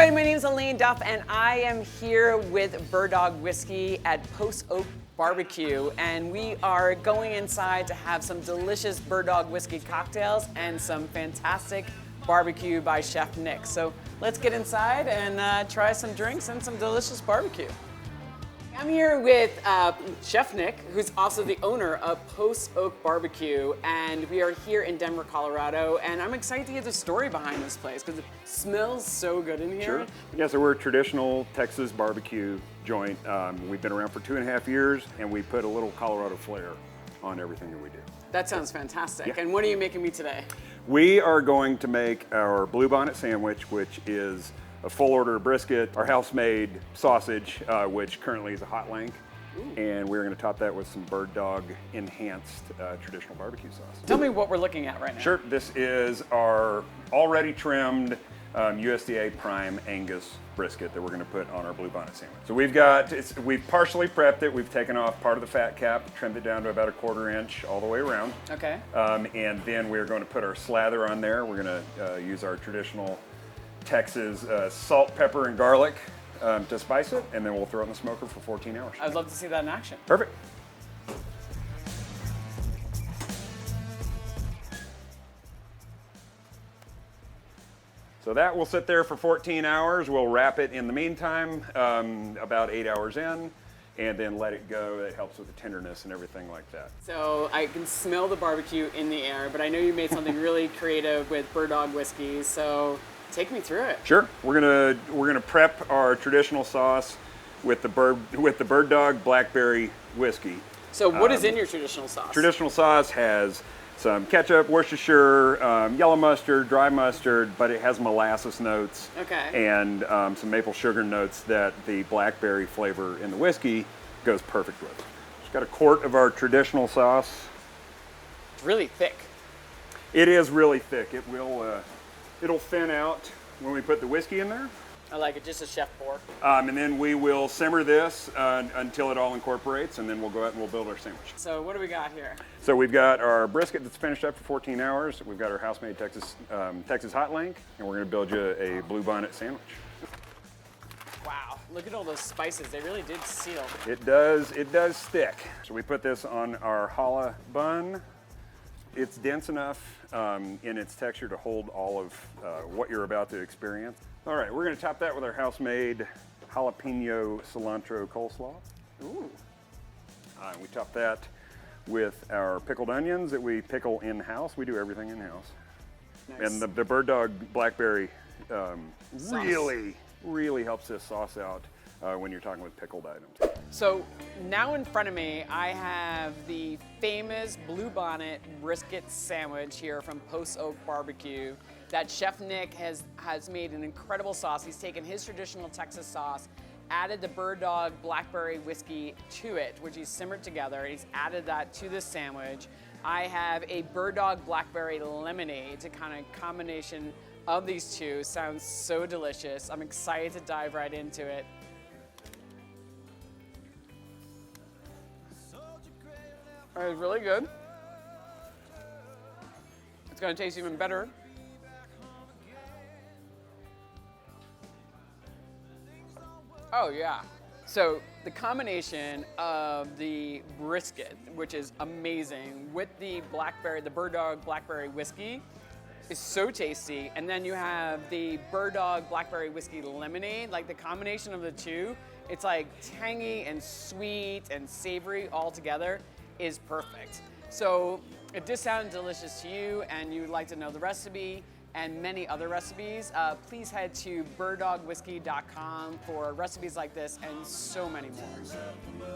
everybody, my name is Elaine Duff and I am here with Bird Dog Whiskey at Post Oak BBQ, and we are going inside to have some delicious Bird Dog Whiskey cocktails and some fantastic barbecue by Chef Nick. So let's get inside and try some drinks and some delicious barbecue. I'm here with Chef Nick, who's also the owner of Post Oak BBQ, and we are here in Denver, Colorado, and I'm excited to hear the story behind this place because it smells so good in here. Sure. Yeah, so we're a traditional Texas barbecue joint. We've been around for 2.5 years, and we put a little Colorado flair on everything that we do. That sounds fantastic. Yeah. And what are you making me today? We are going to make our Blue Bonnet sandwich, which is a full order brisket, our house-made sausage, which currently is a hot link, and we're going to top that with some Bird Dog enhanced traditional barbecue sauce. Tell me what we're looking at right now. Sure. This is our already trimmed USDA Prime Angus brisket that we're going to put on our Blue Bonnet sandwich. So we've partially prepped it. We've taken off part of the fat cap, trimmed it down to about 1/4 inch all the way around. Okay. And then we're going to put our slather on there. We're going to use our traditional Texas salt, pepper, and garlic to spice it, and then we'll throw it in the smoker for 14 hours. I'd love to see that in action. Perfect. So that will sit there for 14 hours. We'll wrap it in the meantime, about 8 hours in, and then let it go. It helps with the tenderness and everything like that. So I can smell the barbecue in the air, but I know you made something really creative with Bird Dog Whiskey, so take me through it. Sure. We're gonna prep our traditional sauce with the Bird Dog Blackberry Whiskey. So what is in your traditional sauce? Traditional sauce has some ketchup, Worcestershire, yellow mustard, dry mustard, but it has molasses notes and some maple sugar notes that the blackberry flavor in the whiskey goes perfect with. Just got 1/4 of our traditional sauce. It's really thick. It is really thick. It will, it'll thin out when we put the whiskey in there. I like it, just a chef pour. And then we will simmer this until it all incorporates, and then we'll go out and we'll build our sandwich. So what do we got here? So we've got our brisket that's finished up for 14 hours. We've got our house-made Texas hot link, and we're gonna build you a Blue Bonnet sandwich. Wow, look at all those spices. They really did seal. It does stick. So we put this on our challah bun. It's dense enough in its texture to hold all of what you're about to experience. All right, we're gonna top that with our house-made jalapeno cilantro coleslaw. Ooh. We top that with our pickled onions that we pickle in-house. We do everything in-house. Nice. And the Bird Dog Blackberry really helps this sauce out when you're talking with pickled items. So now in front of me, I have the famous Blue Bonnet brisket sandwich here from Post Oak BBQ that Chef Nick has made an incredible sauce. He's taken his traditional Texas sauce, added the Bird Dog Blackberry Whiskey to it, which he's simmered together. He's added that to the sandwich. I have a Bird Dog Blackberry lemonade to kind of combination of these two. Sounds so delicious. I'm excited to dive right into it. It's really good. It's gonna taste even better. Oh yeah. So the combination of the brisket, which is amazing, with the Bird Dog Blackberry Whiskey is so tasty. And then you have the Bird Dog Blackberry Whiskey lemonade, like the combination of the two, it's like tangy and sweet and savory all together is perfect. So if this sounded delicious to you and you'd like to know the recipe and many other recipes, please head to birddogwhiskey.com for recipes like this and so many more.